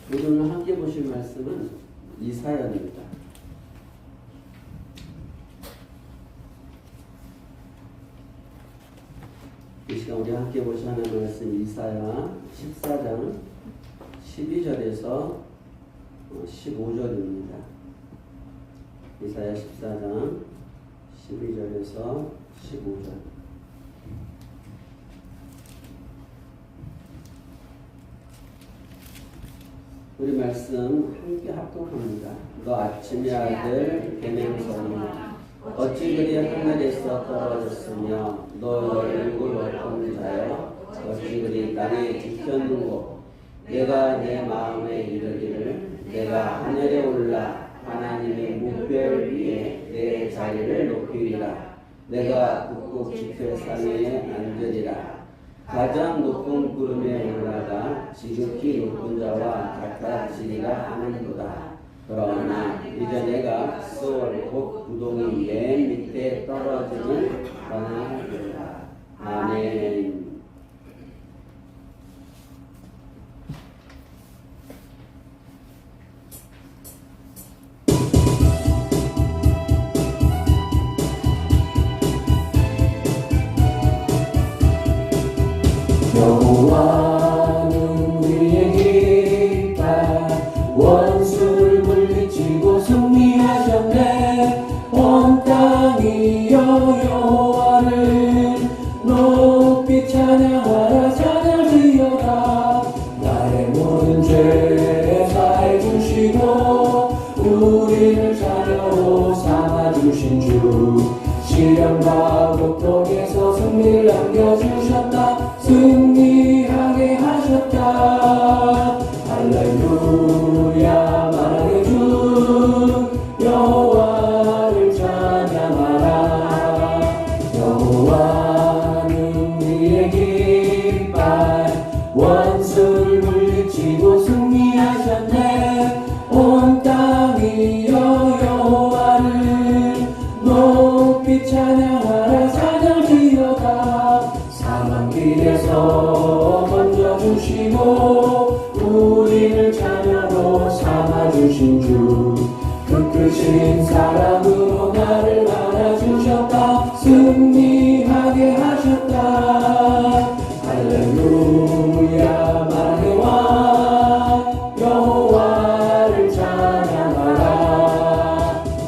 오늘 함께 보실 말씀은 이사야입니다. 이 시간 우리 함께 보실 하나님 말씀 이사야 14장 12절에서 15절입니다. 이사야 14장 12절에서 15절. 우리 말씀 함께 합독합니다. 너 아침의 아들 계명성이여 어찌 그리 하늘에서 떨어졌으며 너 얼굴 어떤 자여 어찌 그리 땅에 지켰는고 내가 내 마음에 이르기를 내가 하늘에 올라 하나님의 무별 위에 내 자리를 높이리라. 내가 북극 지표산에 앉으리라. 가장 높은 구름에 올라가 지극히 높은 자와 같아지리라 하는도다. 그러나 이제 내가 스올 곧 구덩이 맨 밑에 떨어지는 떠나리라. 아멘. 여호와는 우리의 깃발 원수를 물리치고 승리하셨네. 온 땅이 여호와를 높이 찬양하라. 찬양지어라. 나의 모든 죄 사해 주시고 우리를 자녀로 삼아주신 주 시련과 고통에서 승리를 안겨주셨다. 승리하게 하셨다. 할렐루야. 만왕의 주 여호와를 찬양하라. 여호와는 우리의 깃발 원수를 물리치고 승리하셨네. 온 땅이 여호와를 높이 찬양하라. 찬양지어다. 사망길에서 건져주시고 우리를 자녀로 삼아주신 주 그 크신 사랑으로 나를 안아주셨다. 승리하게 하셨다. 할렐루야. 만왕의 왕 여호와를 찬양하라.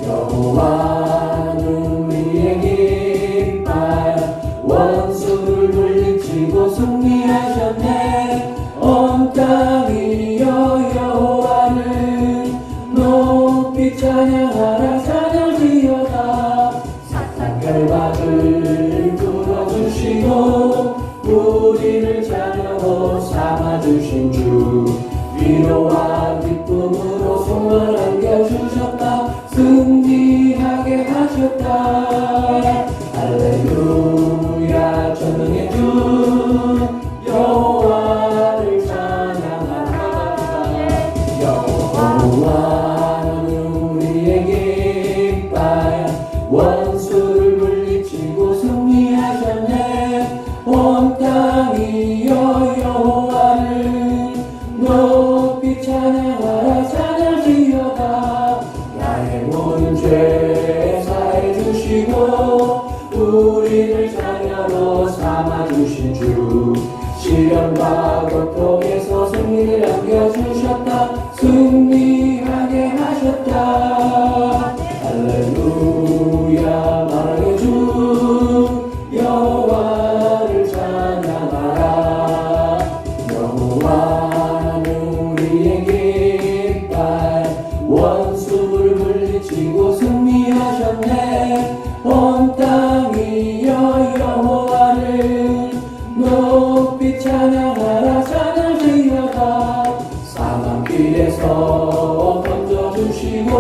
여호와는 우리의 깃발 원수를 물리치고 승리하셨네. 온 땅이 여호와를 높이 찬양하라. 찬양지어다. 사탄 결박을 풀어주시고 우리를 자녀로 삼아주신 주 위로와 기쁨으로 소망을 안겨주셨다. 승리하게 하셨다. 할렐루야. 전능의 주 여호와를 찬양하라. 여호와는 우리의 깃발 원수를 물리치고 승리하셨네. 온 땅이 여호와를 높이 찬양하라. 찬양지어다. 나의 모든 죄 사해 주시고 우리를 자녀로 삼아주신 주 시련과 고통에서 승리를 안겨주셨다. 승리하게 하셨다. 할렐루야. 만왕의 주 여호와를 찬양하라. 여호와는 우리의 깃발 원수를 물리치고 승리하셨네. 온 땅이 여호와를 높이 찬양하라. 찬양지어다. 사망길에서 건져주시고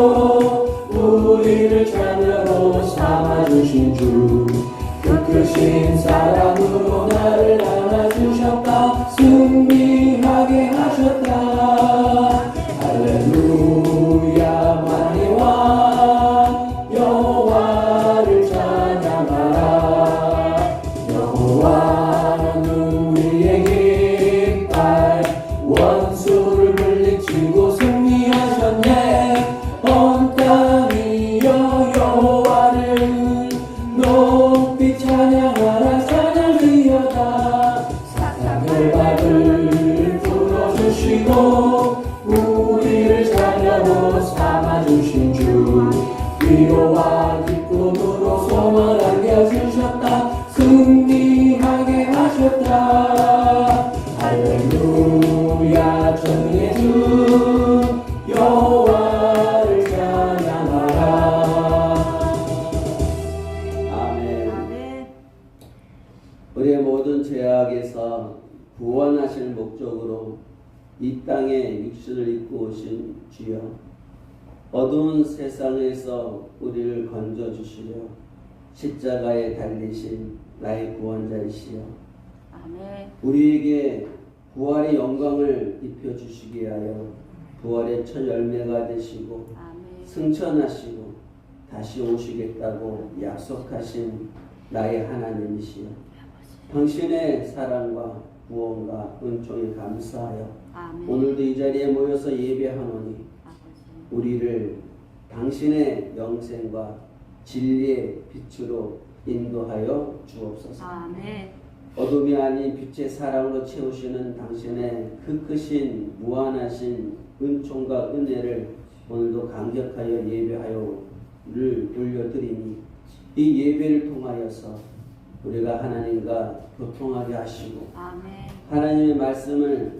우리를 자녀로 삼아주신 주 그 크신 사랑으로 나를 안아주셨다. 승리하게 하셨다. 할렐루야. 만왕의 왕 여호와를 찬양하라. 여호와는 우리의 깃발 원수를 물리치고 찾아주시고 우리를 자녀로 삼아주신 주 위로와 기쁨으로 소망 안겨주셨다 승리하게 하셨다 할렐루야 전능의 주 여호와를 찬양하라 아멘. 아멘. 우리의 모든 죄악에서 구원하실 목적으로 이 땅에 육신을 입고 오신 주여, 어두운 세상에서 우리를 건져주시려 십자가에 달리신 나의 구원자이시여, 아멘. 우리에게 부활의 영광을 입혀주시게 하여 부활의 첫 열매가 되시고 아멘. 승천하시고 다시 오시겠다고 약속하신 나의 하나님이시여, 당신의 사랑과 구원과 은총에 감사하여 아멘. 오늘도 이 자리에 모여서 예배하노니 아버지. 우리를 당신의 영생과 진리의 빛으로 인도하여 주옵소서. 아멘. 어둠이 아닌 빛의 사랑으로 채우시는 당신의 그 크신 무한하신 은총과 은혜를 오늘도 감격하여 예배하여를 돌려드리니 이 예배를 통하여서 우리가 하나님과 교통하게 하시고 아멘. 하나님의 말씀을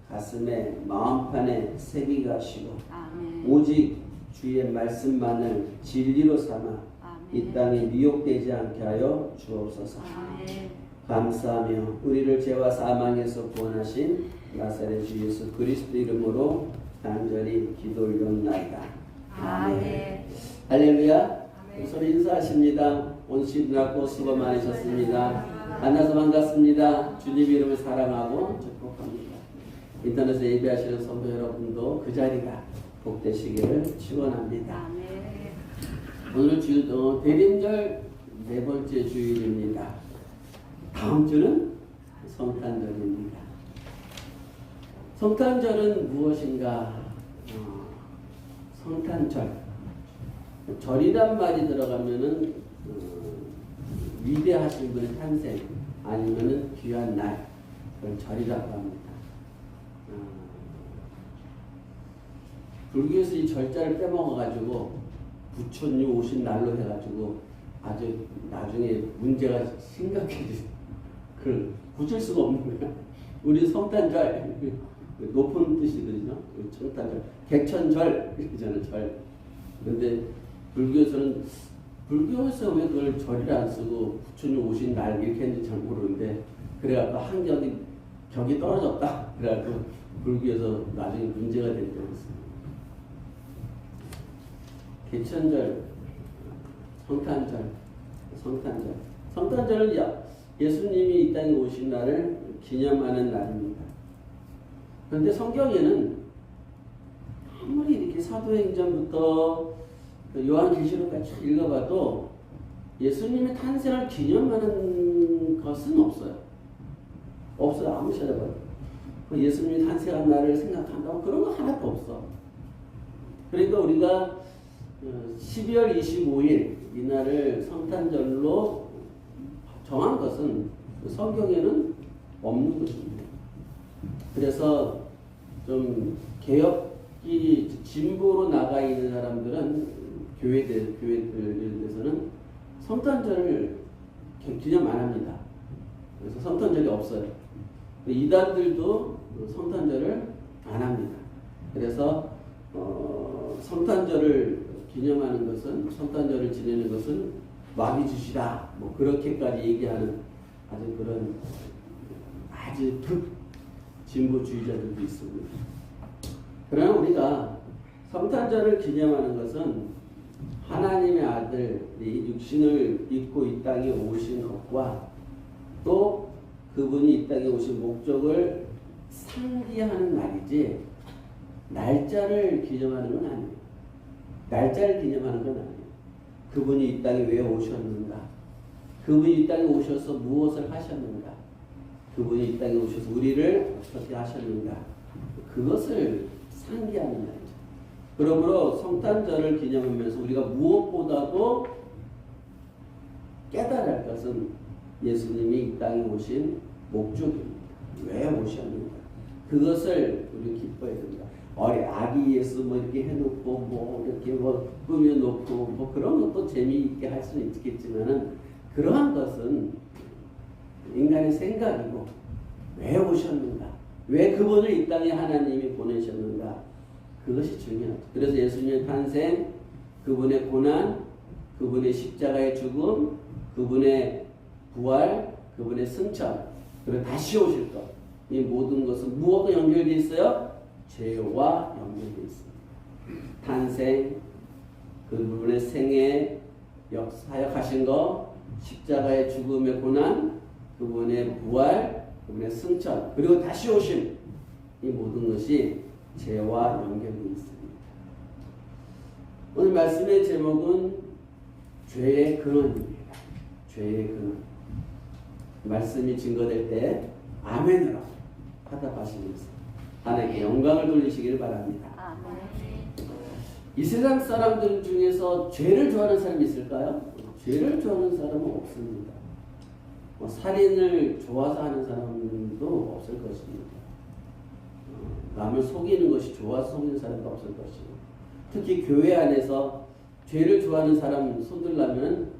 가슴에 마음판에 새기게 하시고 아멘. 오직 주의 말씀만을 진리로 삼아 아멘. 이 땅에 미혹되지 않게 하여 주옵소서. 아멘. 감사하며 우리를 죄와 사망에서 구원하신 나사렛 주 예수 그리스도 이름으로 간절히 기도 올렸나이다. 아멘. 할렐루야. 아멘. 서로 인사하십니다. 오늘 시드났고 수고 많으셨습니다. 만나서 반갑습니다. 주님 이름을 사랑하고 축복합니다. 인터넷에 예배하시는 성도 여러분도 그 자리가 복되시기를 축원합니다. 아멘. 오늘 대림절 네 번째 주일입니다. 다음 주는 성탄절입니다. 성탄절은 무엇인가? 성탄절. 절이란 말이 들어가면은 위대하신 분의 탄생 아니면은 귀한 날, 그걸 절이라고 합니다. 불교에서 이 절자를 빼먹어가지고 부처님 오신 날로 해가지고 아주 나중에 문제가 심각해지죠. 그걸 고칠 수가 없는 거야. 우리 성탄절, 높은 뜻이거든요. 성탄절, 개천절 이렇게 저는 절. 근데 불교에서 왜 그걸 절이라 안 쓰고 부처님 오신 날 이렇게 했는지 잘 모르는데, 그래갖고 격이 떨어졌다. 그래갖고 불교에서 나중에 문제가 된 적이 있습니다. 개천절, 성탄절은 예수님이 이 땅에 오신 날을 기념하는 날입니다. 그런데 성경에는 아무리 이렇게 사도행전부터 요한계시록까지 읽어봐도 예수님의 탄생을 기념하는 것은 없어요. 아무리 찾아봐도. 예수님이 탄생한 날을 생각한다고 그런 거 하나도 없어. 그러니까 우리가 12월 25일 이날을 성탄절로 정한 것은 성경에는 없는 것입니다. 그래서 좀 개혁이 진보로 나가 있는 사람들은 교회들에서는 성탄절을 기념 안 합니다. 그래서 성탄절이 없어요. 이단들도 성탄절을 안 합니다. 그래서 성탄절을 기념하는 것은, 성탄절을 지내는 것은 마귀짓이다, 뭐 그렇게까지 얘기하는 아주 그런 아주 진보주의자들도 있습니다. 그러나 우리가 성탄절을 기념하는 것은 하나님의 아들이 육신을 입고 이 땅에 오신 것과 또 그분이 이 땅에 오신 목적을 상기하는 날이지, 날짜를 기념하는 건 아니에요. 날짜를 기념하는 건 아니에요. 그분이 이 땅에 왜 오셨는가? 그분이 이 땅에 오셔서 무엇을 하셨는가? 그분이 이 땅에 오셔서 우리를 어떻게 하셨는가? 그것을 상기하는 날이죠. 그러므로 성탄절을 기념하면서 우리가 무엇보다도 깨달아야 할 것은 예수님이 이 땅에 오신 목적입니다. 왜 오셨는가? 그것을 우리 기뻐해야 됩니다. 아기 예수 뭐 이렇게 해놓고 뭐 이렇게 뭐 꾸며놓고 뭐 그런 것도 재미있게 할 수는 있겠지만은 그러한 것은 인간의 생각이고 왜 오셨는가? 왜 그분을 이 땅에 하나님이 보내셨는가? 그것이 중요하죠. 그래서 예수님의 탄생, 그분의 고난, 그분의 십자가의 죽음, 그분의 부활, 그분의 승천, 그리고 다시 오실 것. 이 모든 것은 무엇과 연결되어 있어요? 죄와 연결되어 있습니다. 탄생, 그분의 생애, 사역하신 것, 십자가의 죽음의 고난, 그분의 부활, 그분의 승천, 그리고 다시 오심. 이 모든 것이 죄와 연결되어 있습니다. 오늘 말씀의 제목은 죄의 근원입니다. 죄의 근원. 말씀이 증거될 때 아멘으로 화답하시면서 하나님께 영광을 돌리시기를 바랍니다. 아멘. 이 세상 사람들 중에서 죄를 좋아하는 사람이 있을까요? 죄를 좋아하는 사람은 없습니다. 살인을 좋아서 하는 사람도 없을 것입니다. 남을 속이는 것이 좋아서 속이는 사람도 없을 것이고, 특히 교회 안에서 죄를 좋아하는 사람 손들라면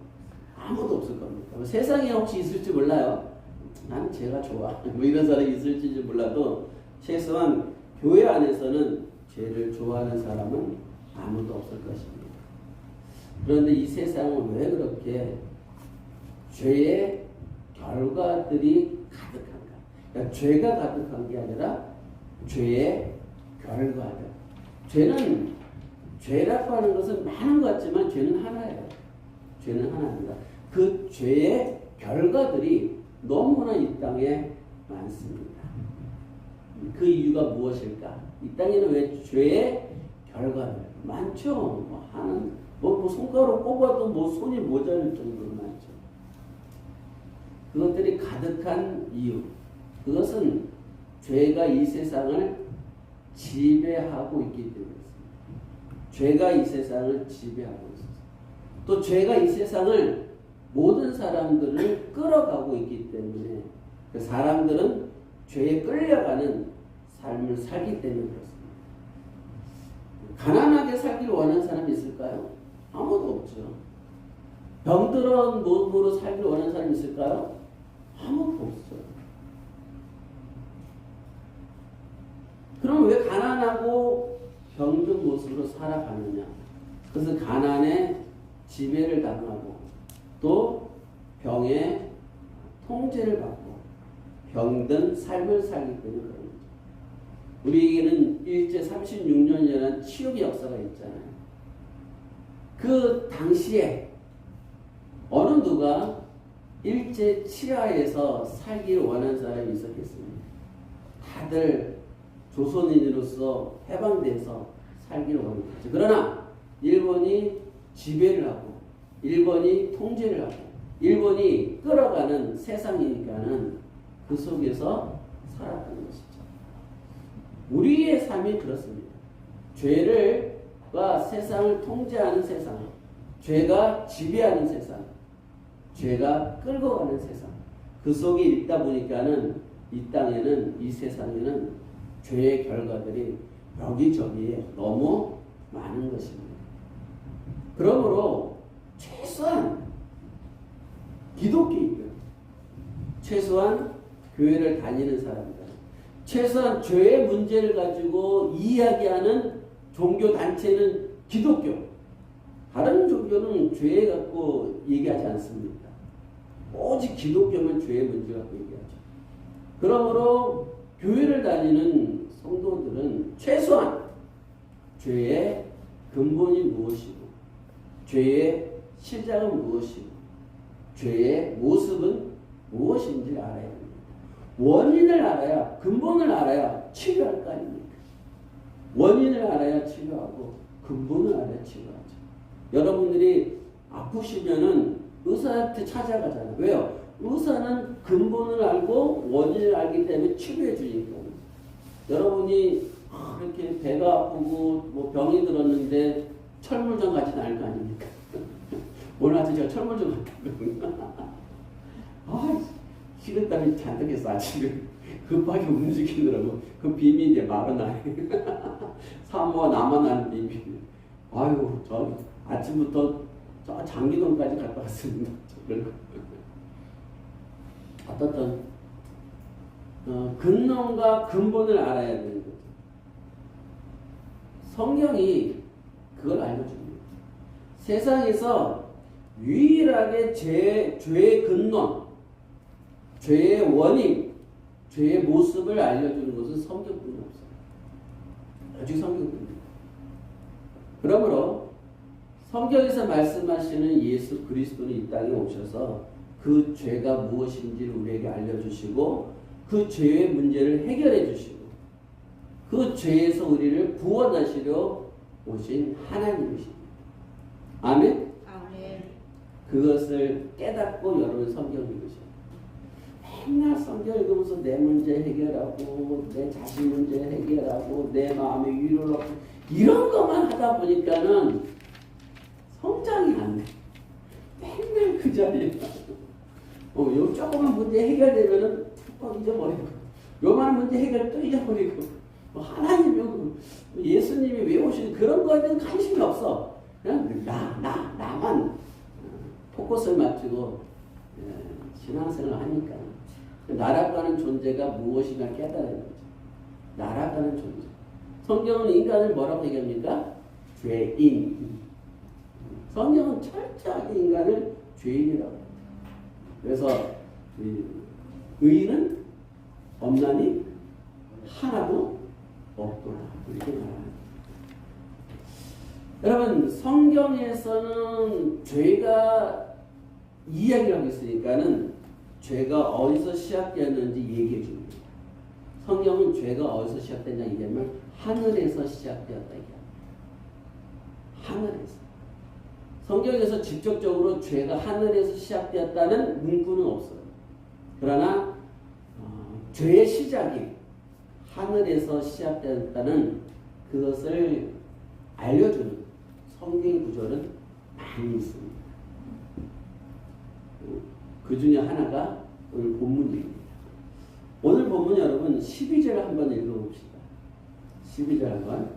아무도 없을 겁니다. 세상에 혹시 있을지 몰라요. 나는 죄가 좋아. 뭐 이런 사람이 있을지 몰라도 최소한 교회 안에서는 죄를 좋아하는 사람은 아무도 없을 것입니다. 그런데 이 세상은 왜 그렇게 죄의 결과들이 가득한가? 그러니까 죄가 가득한 게 아니라 죄의 결과들. 죄라고 하는 것은 많은 것 같지만 죄는 하나예요. 죄는 하나입니다. 그 죄의 결과들이 너무나 이 땅에 많습니다. 그 이유가 무엇일까? 이 땅에는 왜 죄의 결과들 많죠. 뭐 손가락으로 꼽아도 뭐 손이 모자랄 정도로 많죠. 그것들이 가득한 이유, 그것은 죄가 이 세상을 지배하고 있기 때문입니다. 죄가 이 세상을 지배하고 있습니다. 또 죄가 이 세상을 모든 사람들을 끌어가고 있기 때문에 그 사람들은 죄에 끌려가는 삶을 살기 때문에 그렇습니다. 가난하게 살기를 원하는 사람이 있을까요? 아무도 없죠. 병들은 몸으로 살기를 원하는 사람이 있을까요? 아무도 없어요. 그럼 왜 가난하고 병든 모습으로 살아가느냐? 그것은 가난에 지배를 당하고 또 병에 통제를 받고 병든 삶을 살기 때문에 그런 거죠. 우리에게는 일제 36년이라는 치욕의 역사가 있잖아요. 그 당시에 어느 누가 일제 치하에서 살기를 원하는 사람이 있었겠습니까? 다들 조선인으로서 해방돼서 살기를 원했죠. 그러나 일본이 지배를 하고 일본이 통제를 하고 일본이 끌어가는 세상이니까는 그 속에서 살았다는 것이죠. 우리의 삶이 그렇습니다. 죄가 세상을 통제하는 세상, 죄가 지배하는 세상, 죄가 끌고 가는 세상, 그 속에 있다 보니까는 이 땅에는, 이 세상에는 죄의 결과들이 여기저기에 너무 많은 것입니다. 그러므로 최소한 기독교인들, 최소한 교회를 다니는 사람들, 최소한 죄의 문제를 가지고 이야기하는 종교 단체는 기독교. 다른 종교는 죄 갖고 얘기하지 않습니다. 오직 기독교만 죄의 문제 갖고 얘기하죠. 그러므로 교회를 다니는 성도들은 최소한 죄의 근본이 무엇이고, 죄의 실장은 무엇이고, 죄의 모습은 무엇인지 알아야 됩니다. 원인을 알아야, 근본을 알아야 치료할 거 아닙니까? 원인을 알아야 치료하고 근본을 알아야 치료하죠. 여러분들이 아프시면은 의사한테 찾아가잖아요. 왜요? 의사는 근본을 알고 원인을 알기 때문에 치료해 주니까. 여러분이 이렇게 배가 아프고 뭐 병이 들었는데 철물점 가진 알 거 아닙니까? 오늘 아침 제가 철물점 갔거든요. 식은땀이 잔뜩 했어, 아침에. 급하게 움직이더라고. 그 비밀이 말은 아니. 사모가 나만 아는 비밀. 아유, 저 아침부터 저 장기동까지 갔다 왔습니다. 어떻든 근원과 근본을 알아야 되는 거죠. 성경이 그걸 알려줍니다. 세상에서 유일하게 죄의 근원, 죄의 원인, 죄의 모습을 알려주는 것은 성경뿐이 없어요. 오직 성경뿐입니다. 그러므로 성경에서 말씀하시는 예수 그리스도는 이 땅에 오셔서 그 죄가 무엇인지를 우리에게 알려주시고 그 죄의 문제를 해결해 주시고 그 죄에서 우리를 구원하시려 오신 하나님이십니다. 아멘? 아멘. 그것을 깨닫고 여러분 성경 읽으셔요. 맨날 성경 읽으면서 내 문제 해결하고 내 자신 문제 해결하고 내 마음의 위로를 얻고 이런 것만 하다 보니까는 성장이 안 돼. 맨날 그 자리에 요 조그만 문제 해결되면은 또 잊어버리고 요만 문제 해결 또 잊어버리고 하나님이 예수님이 왜 오시는 그런 거에 대한 관심이 없어. 그냥 나만 포커스를 맞추고 신앙생활을 하니까 나라고 하는 존재가 무엇인가 깨달아야 되죠. 나라고 하는 존재. 성경은 인간을 뭐라고 얘기합니까? 죄인. 성경은 철저하게 인간을 죄인이라고 합니다. 그래서 의인은 없나니 하나도 없구나 이렇게 말합니다. 여러분 성경에서는 죄가 이야기를 하고 있으니까는 죄가 어디서 시작되었는지 얘기해 줍니다. 성경은 죄가 어디서 시작됐냐 얘기하면 하늘에서 시작되었다 얘기합니다. 하늘에서. 성경에서 직접적으로 죄가 하늘에서 시작되었다는 문구는 없어요. 그러나 죄의 시작이 하늘에서 시작되었다는 그것을 알려주는 성경 구절은 많이 있습니다. 그 중에 하나가 오늘 본문입니다. 오늘 본문 여러분 12절 한번 읽어봅시다. 12절 한번.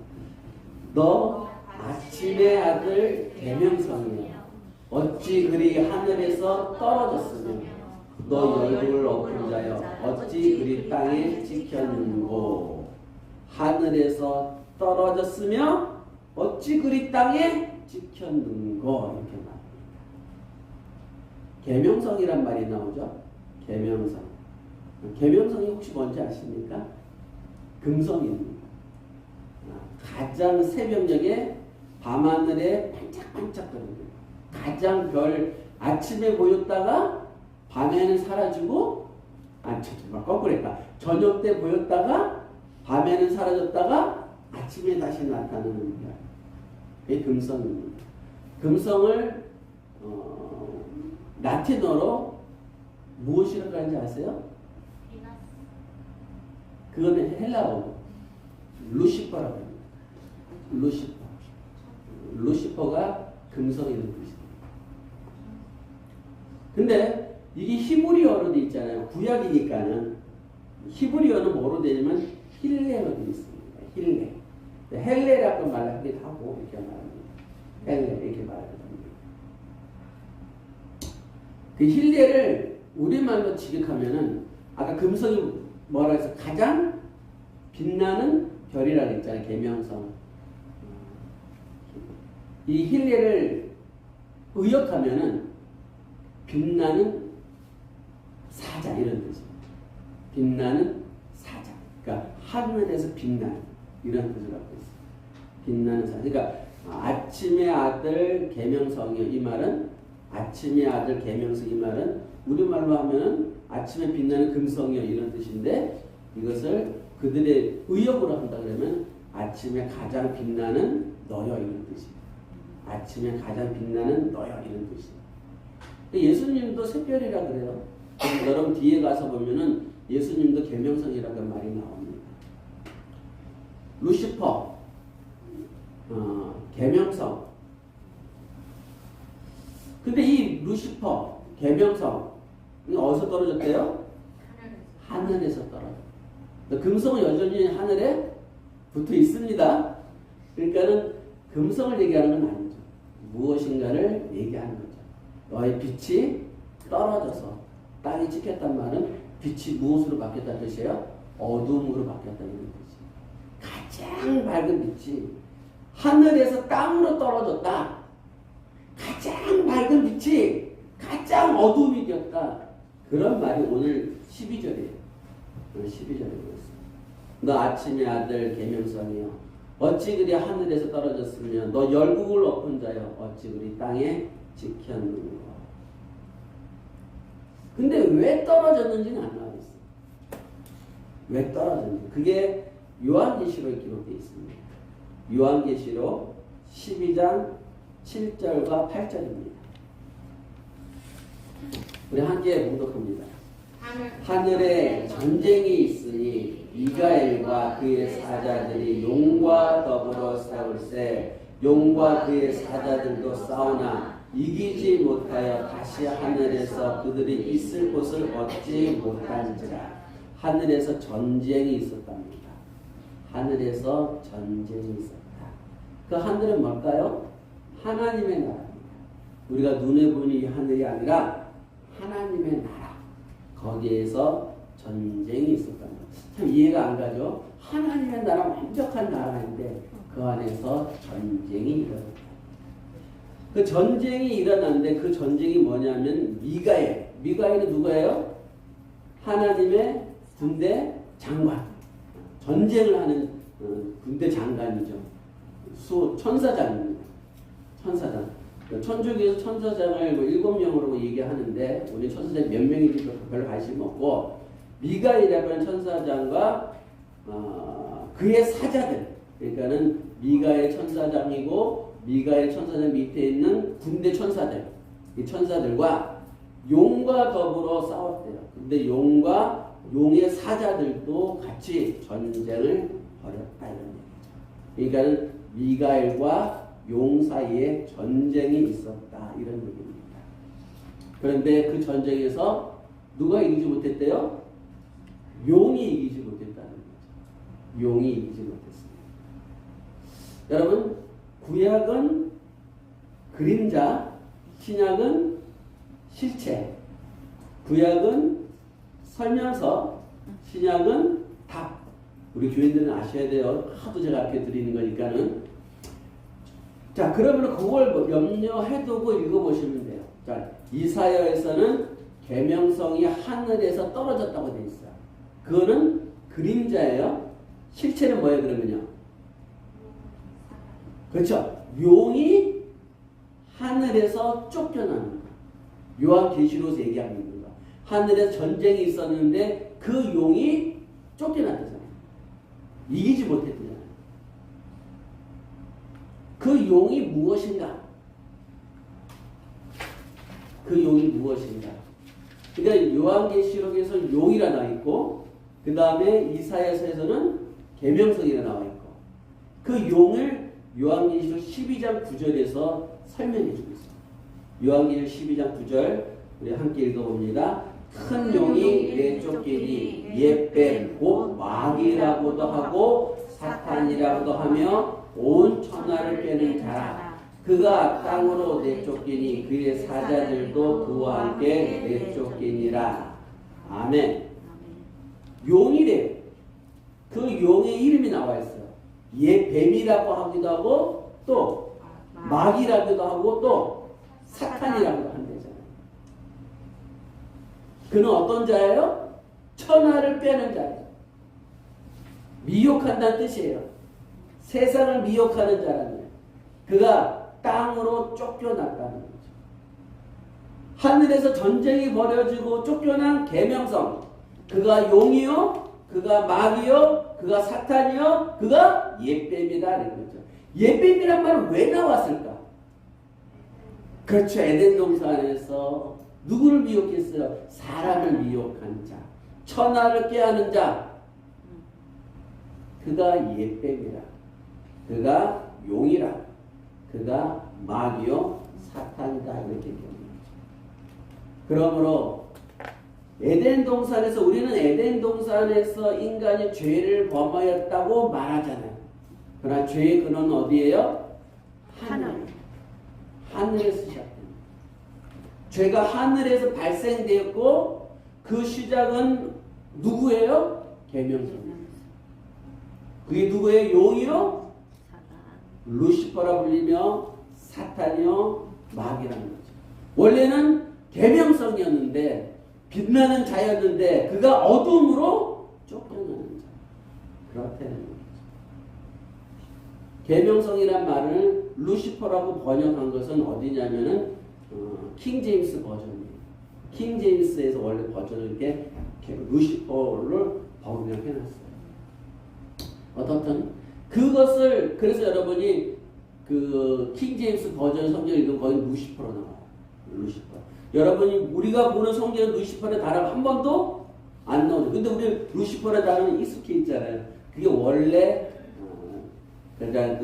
너 아침의 아들 계명성이여 어찌 그리 하늘에서 떨어졌으며 너 열국을 엎은 자여 어찌 그리 땅에 찍혔는고. 하늘에서 떨어졌으며 어찌 그리 땅에 찍혔는고 이렇게 말합니다. 계명성이란 말이 나오죠. 계명성. 계명성이 혹시 뭔지 아십니까? 금성입니다. 가장 새벽녘에 밤하늘에 반짝반짝거립니다. 가장 별 아침에 보였다가 밤에는 사라지고 거꾸로 했다. 저녁 때 보였다가 밤에는 사라졌다가 아침에 다시 나타나는 별. 그게 금성입니다. 금성을 라틴어로 무엇이라고 하는지 아세요? 그거는 헬라어고 루시퍼라고 합니다. 루시퍼가 금성이라는 뜻입니다. 근데 이게 히브리어로 돼 있잖아요. 구약이니까는 히브리어는 뭐로 되냐면 힐레로 돼 있습니다. 힐레. 헬레라고 말하기도 하고 이렇게 말합니다. 헬레 이렇게 말합니다. 그 힐레를 우리말로 직역하면은 아까 금성이 뭐라 해서 가장 빛나는 별이라고 했잖아요. 계명성. 이 힐레를 의역하면은 빛나는 사자 이런 뜻입니다. 빛나는 사자. 그러니까 하늘에서 빛나는 이런 뜻을 갖고 있어요. 빛나는 사자. 그러니까 아침의 아들 계명성이요. 이 말은 아침의 아들 계명성 이 말은 우리말로 하면은 아침에 빛나는 금성이요 이런 뜻인데 이것을 그들의 의역으로 한다 그러면 아침에 가장 빛나는 너여 이런 뜻입니다. 아침에 가장 빛나는 너여 이런 뜻입니다. 예수님도 샛별이라 그래요. 여러분 뒤에 가서 보면은 예수님도 계명성이라는 말이 나옵니다. 루시퍼, 계명성. 근데 이 루시퍼, 계명성 어디서 떨어졌대요? 하늘에서 떨어졌대요. 금성은 여전히 하늘에 붙어 있습니다. 그러니까는 금성을 얘기하는 건 아니죠. 무엇인가를 얘기하는 거죠. 너의 빛이 떨어져서 땅이 찍혔단 말은 빛이 무엇으로 바뀌었다는 뜻이에요? 어둠으로 바뀌었다는 뜻이. 가장 밝은 빛이 하늘에서 땅으로 떨어졌다. 가장 밝은 빛이 가장 어둠이 되었다. 그런 말이 오늘 12절이에요. 오늘 12절에 보였어요. 너 아침의 아들 계명성이여 어찌 그리 하늘에서 떨어졌으며 너 열국을 엎은 자여 어찌 그리 땅에 지켰느냐. 근데 왜 떨어졌는지는 안 나와 있어요. 왜 떨어졌는지. 그게 요한계시록에 기록되어 있습니다. 요한계시록 12장 7절과 8절입니다. 우리 함께 봉독합니다. 하늘에 전쟁이 있으니 미가엘과 그의 사자들이 용과 더불어 싸울세 용과 그의 사자들도 싸우나 이기지 못하여 다시 하늘에서 그들이 있을 곳을 얻지 못한지라. 하늘에서 전쟁이 있었답니다. 하늘에서 전쟁이 있었다. 그 하늘은 뭘까요? 하나님의 나라입니다. 우리가 눈에 보이는 이 하늘이 아니라 하나님의 나라. 거기에서 전쟁이 있었답니다. 참 이해가 안 가죠? 하나님의 나라 완벽한 나라인데 그 안에서 전쟁이 일어났다. 그 전쟁이 일어났는데 그 전쟁이 뭐냐면 미가엘. 미가엘이 누구예요? 하나님의 군대 장관. 전쟁을 하는 군대 장관이죠. 천사장입니다. 천사장. 천주교에서 천사장을 7명으로 얘기하는데 우리 천사장 몇 명인지 별로 관심 없고 미가엘이라는 천사장과 그의 사자들. 그러니까는 미가엘 천사장이고 미가엘 천사장 밑에 있는 군대 천사들. 이 천사들과 용과 더불어 싸웠대요. 근데 용과 용의 사자들도 같이 전쟁을 벌였다 이런 얘기죠. 그러니까는 미가엘과 용 사이에 전쟁이 있었다 이런 얘기입니다. 그런데 그 전쟁에서 누가 이기지 못했대요? 용이 이기지 못했다는 거죠. 용이 이기지 못했습니다. 여러분 구약은 그림자, 신약은 실체. 구약은 설명서, 신약은 답. 우리 교인들은 아셔야 돼요. 하도 제가 이렇게 드리는 거니까는. 자, 그러면 그걸 염려해 두고 읽어보시면 돼요. 자, 이사야에서는 계명성이 하늘에서 떨어졌다고 되어 있어요. 그거는 그림자예요. 실체는 뭐예요, 그러면요? 그렇죠. 용이 하늘에서 쫓겨나는 거예요. 요한계시록에서 얘기하고 있는 거. 하늘에 전쟁이 있었는데 그 용이 쫓겨났잖아요. 이기지 못했잖아요. 그 용이 무엇인가? 그 용이 무엇인가? 그러니까 요한계시록에서 용이라 나와 있고 그 다음에 이사야서에서는 계명성이라 나와 있고 그 용을 요한계시록 12장 9절에서 설명해 주고 있어요. 요한계시록 12장 9절 우리 함께 읽어봅니다. 큰 용이 내쫓기니 옛뱀 곧 마귀라고도 하고 사탄이라고도 하며 온 천하를 꿰는 자라. 그가 땅으로 내쫓기니 그의 사자들도 그와 함께 내쫓기니라. 아멘. 용이래요. 그 용의 이름이 나와 있어요. 옛뱀이라고 하기도 하고 또 마귀라고도 하고 또 사탄이라고도 한대잖아요. 그는 어떤 자예요? 천하를 빼는 자예요. 미혹한다는 뜻이에요. 세상을 미혹하는 자라는 거예요. 그가 땅으로 쫓겨났다는 거죠. 하늘에서 전쟁이 벌어지고 쫓겨난 계명성. 그가 용이요, 그가 마귀요, 그가 사탄이요, 그가 옛뱀이다 이런 거죠. 옛뱀이란 말은 왜 나왔을까? 그렇죠. 에덴 동산에서 누구를 미혹했어요? 사람을 미혹한 자, 천하를 꾀하는 자. 그가 옛뱀이라, 그가 용이라, 그가 마귀요, 사탄이다 이렇게 얘기합니다. 그러므로 에덴 동산에서 우리는 에덴 동산에서 인간이 죄를 범하였다고 말하잖아요. 그러나 죄의 근원은 어디예요? 하늘. 하늘에서 시작됩니다. 죄가 하늘에서 발생되었고 그 시작은 누구예요? 계명성. 그게 누구예요? 용이요? 루시퍼라 불리며 사탄이요 마귀라는 거죠. 원래는 계명성이었는데 빛나는 자였는데 그가 어둠으로 쫓겨나는 자. 그렇다는 거죠. 계명성이란 말을 루시퍼라고 번역한 것은 어디냐면은 킹 제임스 버전이에요. 킹 제임스에서 원래 버전을 이렇게 루시퍼를 번역해놨어요. 어떻든 그것을 그래서 여러분이 그 킹 제임스 버전 성경 읽으면 거기 루시퍼로 나와요. 루시퍼. 여러분이 우리가 보는 성경은 루시퍼의 단어가 한 번도 안 나오죠. 근데 우리 루시퍼의 단어는 익숙해 있잖아요. 그게 원래 그러니까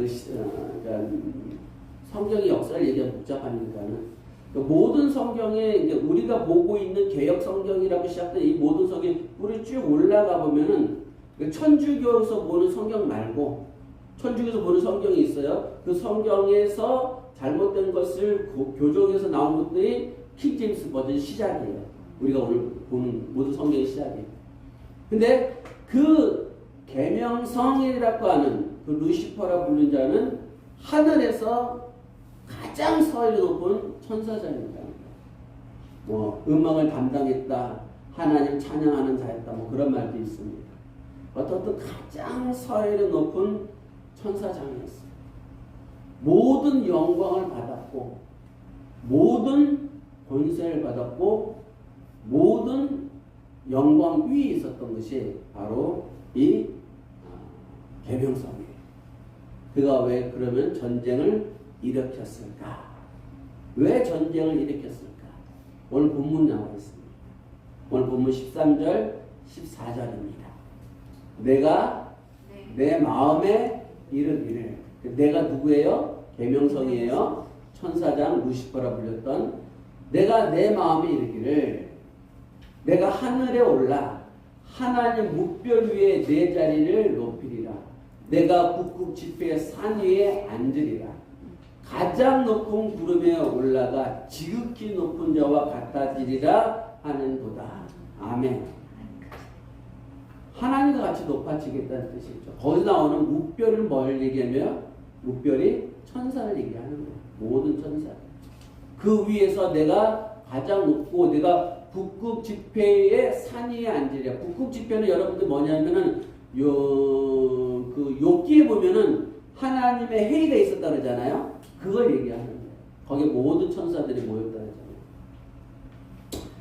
성경의 역사를 얘기하면 복잡하니까는 모든 성경에 이제 우리가 보고 있는 개역 성경이라고 시작된 이 모든 성경이 우리 쭉 올라가 보면은 천주교에서 보는 성경 말고 천주교에서 보는 성경이 있어요. 그 성경에서 잘못된 것을 교정해서 나온 것들이 킹 제임스 버전 시작이에요. 우리가 오늘 보는 모든 성경의 시작이에요. 근데 그 계명성이라고 하는 그 루시퍼라 부르는 자는 하늘에서 가장 서열이 높은 천사장입니다. 뭐 음악을 담당했다, 하나님 찬양하는 자였다, 뭐 그런 말도 있습니다. 어떤 가장 서열이 높은 천사장이었어요. 모든 영광을 받았고, 모든 권세를 받았고, 모든 영광 위에 있었던 것이 바로 이 계명성이에요. 그가 왜 그러면 전쟁을 일으켰을까? 왜 전쟁을 일으켰을까? 오늘 본문 나와 있습니다. 오늘 본문 13절, 14절입니다. 내가 내 마음에 이르기를. 내가 누구예요? 계명성이에요. 천사장 루시퍼라 불렸던 내가 내 마음에 이르기를 내가 하늘에 올라 하나님 묵별 위에 내 자리를 높이리라. 내가 북극 지폐의 산 위에 앉으리라. 가장 높은 구름에 올라가 지극히 높은 자와 같아지리라 하는도다. 아멘. 하나님과 같이 높아지겠다는 뜻이죠. 거기서 나오는 묵별을 뭘 얘기하며 묵별이 천사를 얘기하는 거예요. 모든 천사. 그 위에서 내가 가장 높고 내가 북극 지폐의 산 위에 앉으리라. 북극 지폐는 여러분들 뭐냐면은 그 욥기에 보면은 하나님의 회의가 있었다 그러잖아요. 그걸 얘기하는 거예요. 거기에 모든 천사들이 모였다 그러잖아요.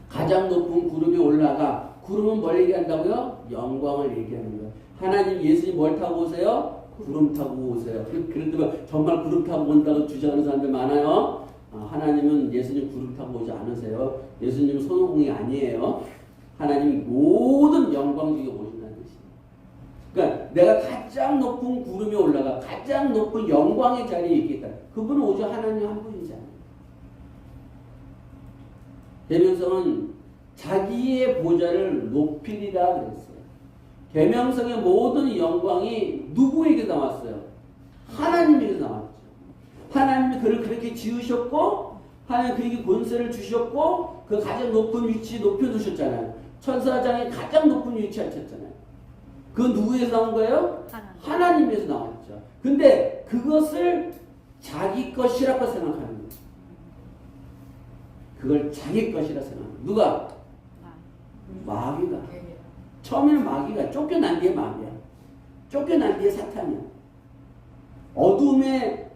가장 높은 구름에 올라가. 구름은 뭘 얘기한다고요? 영광을 얘기하는 거예요. 하나님 예수님 뭘 타고 오세요? 구름 타고 오세요. 그런데 정말 구름 타고 온다고 주장하는 사람들 많아요. 하나님은 예수님 구름 타고 오지 않으세요. 예수님은 손오공이 아니에요. 하나님이 모든 영광 중에 오신다는 뜻이에요. 그러니까 내가 가장 높은 구름에 올라가 가장 높은 영광의 자리에 있겠다. 그분은 오직 하나님 한 분이잖아요. 계명성은 자기의 보좌를 높이리라 그랬어요. 계명성의 모든 영광이 누구에게 나왔어요? 하나님에게 나왔죠. 하나님이 그를 그렇게 지으셨고 하나님 그에게 권세를 주셨고 그 가장 높은 위치에 높여두셨잖아요. 천사장의 가장 높은 위치에 앉혔잖아요. 그 누구에서 나온 거예요? 하나님에서 나왔죠. 근데 그것을 자기 것이라고 생각하는 거예요. 그걸 자기 것이라 생각하는 거예요. 누가? 마귀가. 처음에는 마귀가 쫓겨난 뒤에 마귀야. 쫓겨난 뒤에 사탄이야. 어둠에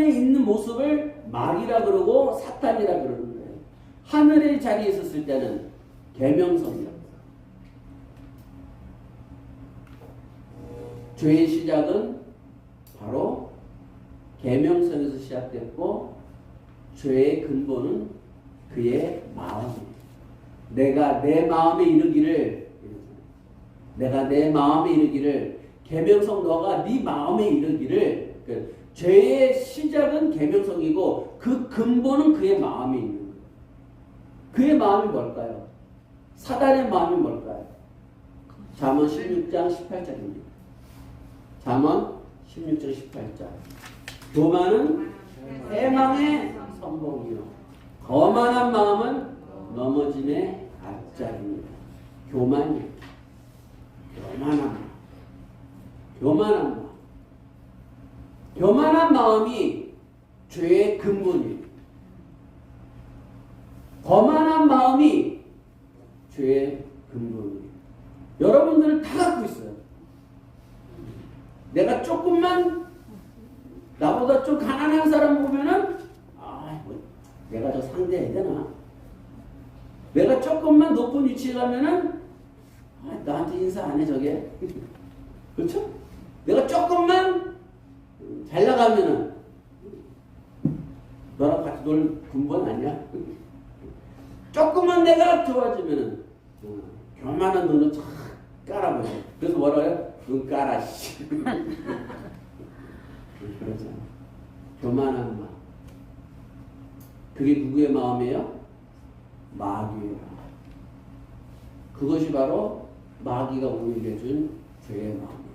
있는 모습을 마귀라 그러고 사탄이라 그러는 거예요. 하늘의 자리에 있었을 때는 계명성이야. 죄의 시작은 바로 계명성에서 시작됐고 죄의 근본은 그의 마음이에요. 내가 내 마음에 이르기를 계명성 너가 네 마음에 이르기를 죄의 시작은 계명성이고 그 근본은 그의 마음에 있는 거예요. 그의 마음이 뭘까요? 사단의 마음이 뭘까요? 잠언 16장 18절입니다. 잠언 16장 18절. 교만은 해망의 선봉이요 거만한 마음은 넘어짐의 앞자리입니다. 교만이 교만한 마음이 죄의 근본이에요. 거만한 마음이 죄의 근본이에요. 여러분들은 다 갖고 있어요. 내가 조금만 나보다 좀 가난한 사람 보면은 내가 저 상대해야 되나? 내가 조금만 높은 위치에 가면은 나한테 인사 안 해 저게. 그렇죠? 내가 조금만 잘 나가면은 너랑 같이 놀 군번 아니야? 조금만 내가 좋아지면은 교만한 눈을 쫙 깔아버려. 그래서 뭐라 해요? 눈 깔아 씨. 그러잖아. 교만한 마음. 그게 누구의 마음이에요? 마귀의 마음. 그것이 바로 마귀가 우리에게 준 죄의 마음이에요.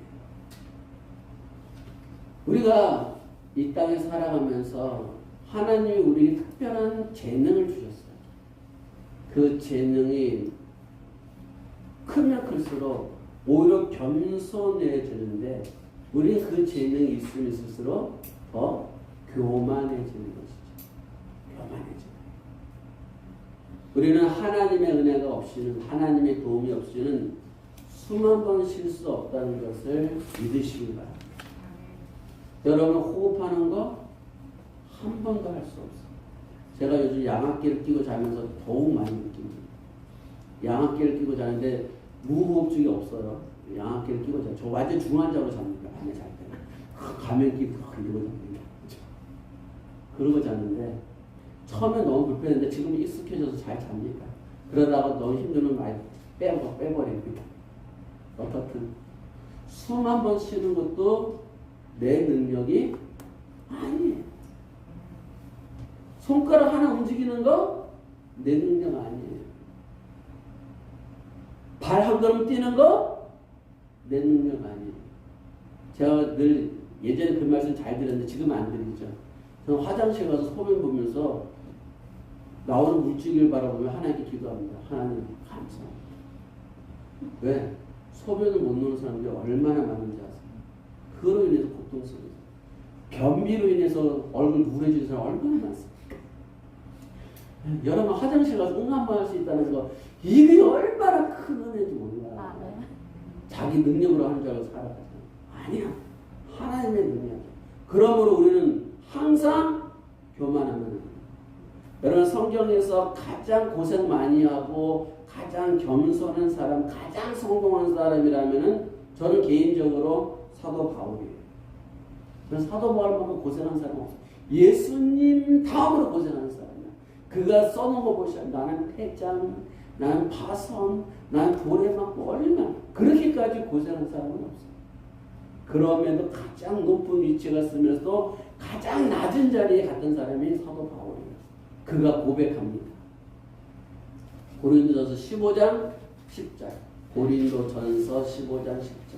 우리가 이 땅에 살아가면서 하나님이 우리에게 특별한 재능을 주셨어요. 그 재능이 크면 클수록 오히려 겸손해지는데 우리는 그 재능이 있으면 있을수록 더 교만해지는 것이죠. 교만해지는. 우리는 하나님의 은혜가 없이는 하나님의 도움이 없이는 수만 번 쉴 수 없다는 것을 믿으시기 바랍니다. 여러분 호흡하는 거 한 번도 할 수 없어요. 제가 요즘 양압기를 끼고 자면서 더욱 많이 느낍니다. 양압기를 끼고 자는데 무호흡증이 없어요. 양압기를 끼고 자요. 저 완전 중환자로 잡니다. 밤에 잘 때. 가면 끼고 이러고 잡니다. 그러고 자는데 처음에 너무 불편했는데 지금 익숙해져서 잘 잡니다. 그러다가 너무 힘들면 많이 빼버립니다. 어떻든 숨 한 번 쉬는 것도 내 능력이 아니에요. 손가락 하나 움직이는 거 내 능력 아니에요. 발 한 걸음 뛰는 거 내 능력 아니에요. 제가 늘 예전에 그 말씀 잘 들었는데 지금 안 드리죠. 저는 화장실 가서 소변 보면서 나오는 물질을 바라보며 하나님께 기도합니다. 하나님 감사합니다. 왜? 소변을 못 놓는 사람들이 얼마나 많은지 아세요? 그로 인해서 고통스러워요. 변비로 인해서 얼굴 누래지는 사람 얼마나 많습니까? 여러분 화장실 가서 응한번 할 수 있다는 거 이게 얼마나 큰 은혜인지 몰라. 네. 자기 능력으로 하는 줄 알고 살아가잖아. 아니야. 하나님의 능력. 그러므로 우리는 항상 교만하면 여러분 성경에서 가장 고생 많이 하고 가장 겸손한 사람, 가장 성공한 사람이라면은 저는 개인적으로 사도 바울이에요. 저는 사도 바울만큼 고생한 사람 없어요. 예수님 다음으로 고생하는 사람이야. 그가 써놓은 거 보시면 나는 폐장, 나는 파선, 나는 돌에 맞고 얼마나 그렇게까지 고생한 사람은 없어요. 그럼에도 가장 높은 위치에 갔으면서도 가장 낮은 자리에 갔던 사람이 사도 바울이에요. 그가 고백합니다. 고린도전서 15장 10절. 고린도전서 15장 10절.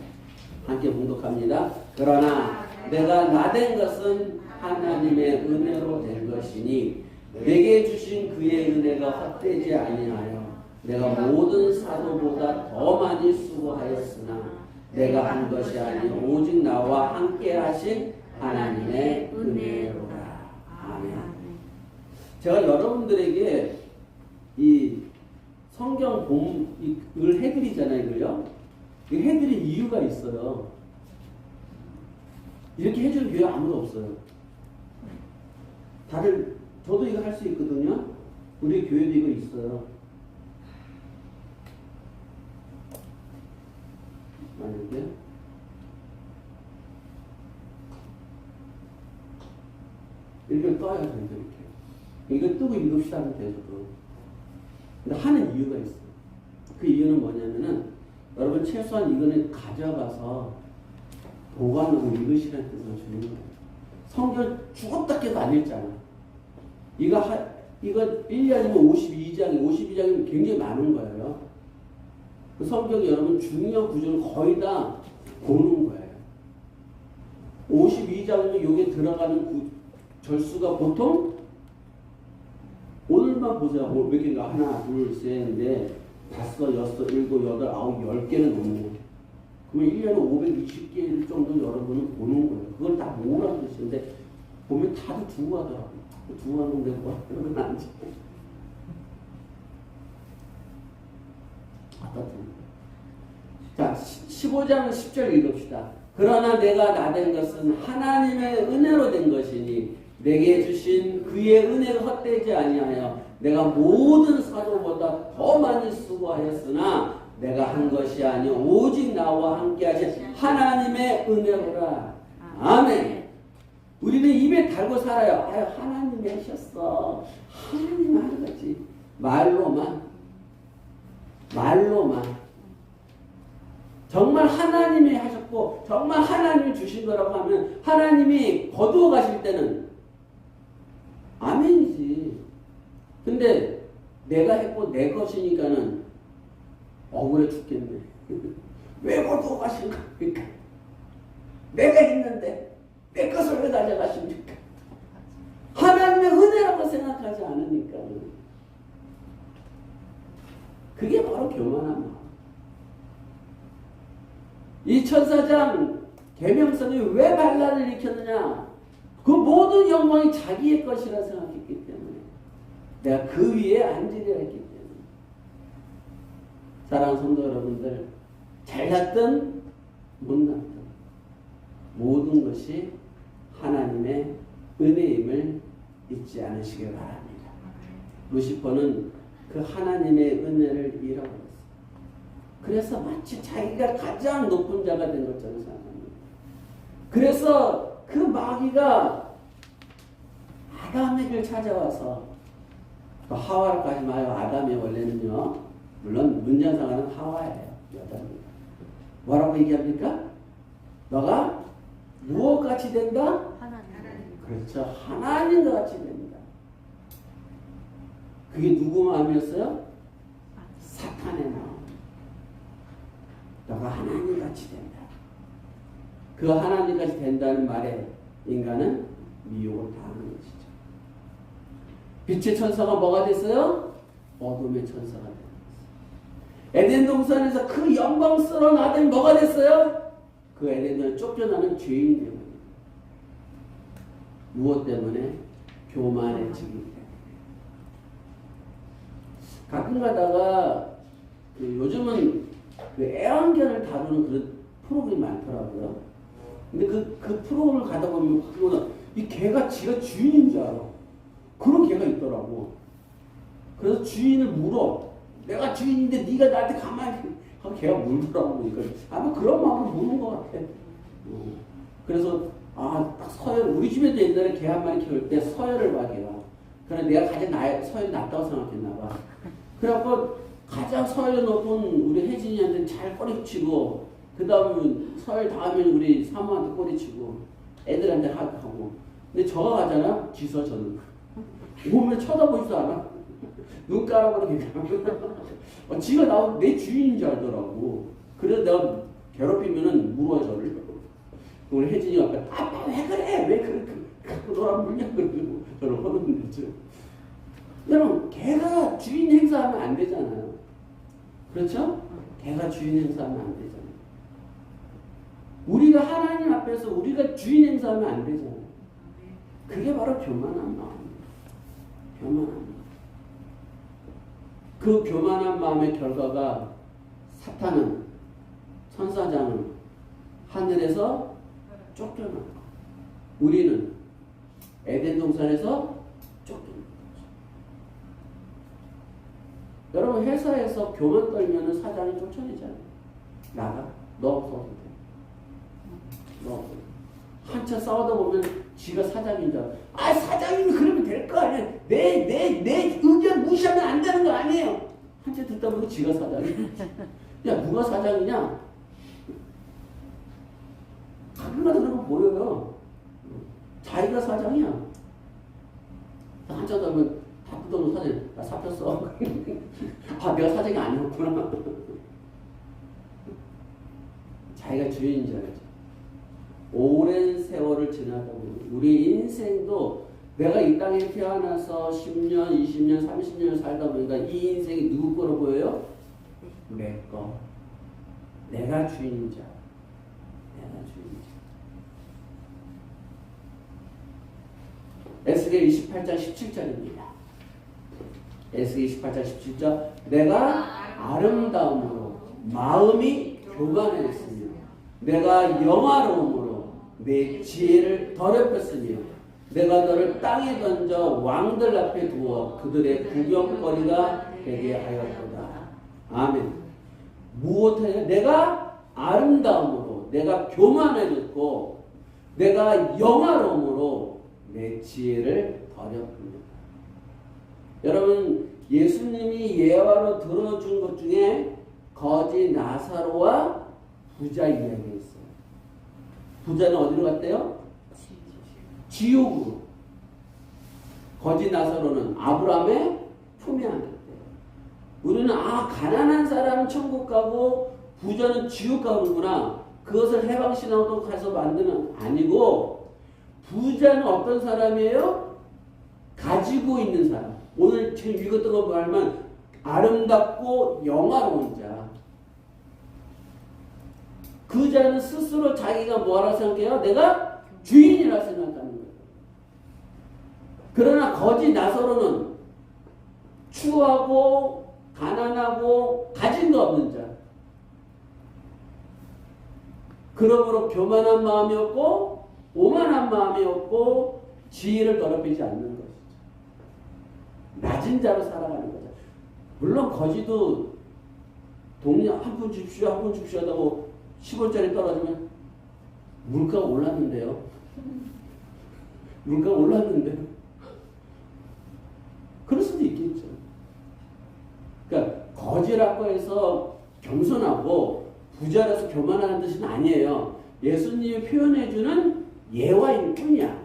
함께 봉독합니다. 그러나 내가 나된 것은 하나님의 은혜로 된 것이니 내게 주신 그의 은혜가 헛되지 아니하여 내가 모든 사도보다 더 많이 수고하였으나 내가 한 것이 아닌 오직 나와 함께 하신 하나님의 은혜로라. 아멘. 제가 여러분들에게 이 성경 이걸 해드리잖아요. 이걸요. 이 해드린 이유가 있어요. 이렇게 해주는 교회 아무도 없어요. 다들 저도 이거 할 수 있거든요. 우리 교회도 이거 있어요. 만약에 이렇게 떠야 돼요. 이렇게 이거 뜨고 읽읍시다 하면 되거든. 근데 하는 이유가 있어요. 그 이유는 뭐냐면은 여러분 최소한 이거는 가져가서 보관하고 읽으시라는 뜻으로 주는 거예요. 성경 죽었다 깨도 안 읽잖아. 이거 1년이면 52장이 굉장히 많은 거예요. 그 성경이 여러분 중요한 구조를 거의 다 보는 거예요. 52장이면 여기에 들어가는 절수가 보통 오늘만 보세요. 몇 개인가? 하나, 둘, 셋, 넷, 다섯, 여섯, 일곱, 여덟, 아홉, 10개는 넘네요. 그러면 1년에 520개 정도 여러분은 보는 거예요. 그걸 다 모으라는 뜻인데 보면 다들 두고 하더라고요. 두고 하는데 뭐 그런 건 아니지. 자, 15장 10절 읽읍시다. 그러나 내가 나된 것은 하나님의 은혜로 된 것이니 내게 주신 그의 은혜가 헛되지 아니하여 내가 모든 사도보다 더 많이 수고하였으나 내가 한 것이 아니오 오직 나와 함께 하신 하나님의 은혜로라. 아멘. 우리는 입에 달고 살아요. 아유, 하나님이 하셨어. 하나님 하는 거지. 말로만. 정말 하나님이 하셨고 정말 하나님이 주신 거라고 하면 하나님이 거두어 가실 때는 아멘이지. 근데 내가 했고 내 것이니까는 억울해 죽겠네. 왜 거두어 가신 겁니까? 내가 했는데 내 것을 왜 가져가십니까? 하나님의 은혜라고 생각하지 않으니까. 그게 바로 교만한 마음. 이 천사장 계명성이 왜 반란을 일으켰느냐? 그 모든 영광이 자기의 것이라 생각했기 때문에 내가 그 위에 앉으려 했기 때문에. 사랑하는 성도 여러분들, 잘났든 못났든 모든 것이 하나님의 은혜임을 잊지 않으시길 바랍니다. 루시퍼는 그 하나님의 은혜를 잃어버렸어요. 그래서 마치 자기가 가장 높은 자가 된 것처럼 생각합니다. 그래서 그 마귀가 아담에게 찾아와서 하와까지 마요. 아담의 원래는요, 물론 문장상하는 하와예요. 여자입니다. 뭐라고 얘기합니까? 너가 무엇같이 된다? 하나님. 그렇죠. 하나님과 같이 됩니다. 그게 누구 마음이었어요? 사탄의 마음. 너가 하나님같이 된다. 그 하나님같이 된다는 말에 인간은 미혹을 당하는 것이죠. 빛의 천사가 뭐가 됐어요? 어둠의 천사가 됐어요. 에덴 동산에서 그 영광스러운 아들이 뭐가 됐어요? 그 에덴을 쫓겨나는 죄인 때문에. 무엇 때문에? 교만해지기 때문에. 가끔 가다가 요즘은 그 애완견을 다루는 그런 프로그램이 많더라고요. 근데 그 프로그램을 가다 보면 이 개가 지가 주인인 줄 알아. 그런 개가 있더라고. 그래서 주인을 물어. 내가 주인인데 네가 나한테 가만히 하고 걔가 물더라고. 그러니까 아마 그런 마음으로 무는 것 같아. 그래서 딱 서열, 우리 집에도 옛날에 개 한 마리 키울 때 서열을 봐, 걔가. 그래 내가 가장 서열이 낮다고 생각했나 봐. 그래갖고 가장 서열 높은 우리 혜진이한테는 잘 꼬리치고, 그 다음에 서열 다음에 우리 사모한테 꼬리치고, 애들한테 하고. 근데 저가 가잖아? 지서 저는. 몸을 쳐다보지도 않아. 눈 깔아버리게 지가 내 주인인 줄 알더라고. 그래서 내가 괴롭히면은 물어요, 저를. 우리 혜진이가 아빠 왜 그래? 왜 그렇게 갖고 놀아 물냐? 그러고 저를 허는 거죠. 여러분, 개가 주인 행사하면 안 되잖아요. 그렇죠? 개가 주인 행사하면 안 되잖아요. 우리가 하나님 앞에서 우리가 주인 행사하면 안 되잖아요. 그게 바로 교만한 마음입니다. 교만한 마음. 그 교만한 마음의 결과가 사탄은, 천사장은 하늘에서 쫓겨나고, 우리는 에덴 동산에서 쫓겨나고. 여러분, 회사에서 교만 떨면은 사장이 쫓아내잖아요. 나가. 너 없어도 돼. 너 없어도 돼. 한참 싸우다 보면 지가 사장인 줄 알아. 사장이면 그러면 될 거 아니야. 내 의견 무시하면 안 되는 거 아니에요. 한참 듣다 보면 지가 사장이야. 야, 누가 사장이냐? 가끔가다 그런 거 보여요. 자기가 사장이야. 한참 더 하면 다 뜯어놓은 사장이, 나 사폈어. 내가 사장이 아니었구나. 자기가 주인인 줄 알죠. 오랜 세월을 지나다 보면 우리 인생도 내가 이 땅에 태어나서 10년, 20년, 30년을 살다 보니까 이 인생이 누구 거로 보여요? 내 거. 내가 주인인 줄 알아. 내가 주인인 줄 알아. 에스겔 28장 17절입니다. 에스겔 28장 17절 내가 아름다움으로 마음이 교만했으며 내가 영화로움으로 내 지혜를 더럽혔으며 내가 너를 땅에 던져 왕들 앞에 두어 그들의 구경거리가 되게 하였도다. 아멘. 무엇해요? 내가 아름다움으로 내가 교만해졌고 내가 영화로움으로 내 지혜를 더럽힙니다. 여러분 예수님이 예화로 들어준 것 중에 거지 나사로와 부자 이야기가 있어요. 부자는 어디로 갔대요? 지옥으로. 거지 나사로는 아브라함의 품에 안겼대요. 우리는 가난한 사람은 천국 가고 부자는 지옥 가는구나. 그것을 해방신앙으로 가서 만드는 아니고 부자는 어떤 사람이에요? 가지고 있는 사람. 오늘 지금 읽었던 거 말하면 아름답고 영화로운 자. 그 자는 스스로 자기가 뭐라 생각해요? 내가 주인이라 생각하는 거예요. 그러나 거지 나사로는 추하고 가난하고 가진 거 없는 자. 그러므로 교만한 마음이 없고 오만한 마음이 없고 지혜를 더럽히지 않는 것이죠. 낮은 자로 살아가는 거죠. 물론 거지도 동네 한 푼 줍시오 한 푼 줍시오 하다고 10원짜리 떨어지면 물가가 올랐는데요. 물가가 올랐는데요. 그럴 수도 있겠죠. 그러니까 거지라고 해서 겸손하고 부자라서 교만하는 뜻은 아니에요. 예수님이 표현해주는 예화일 뿐이야.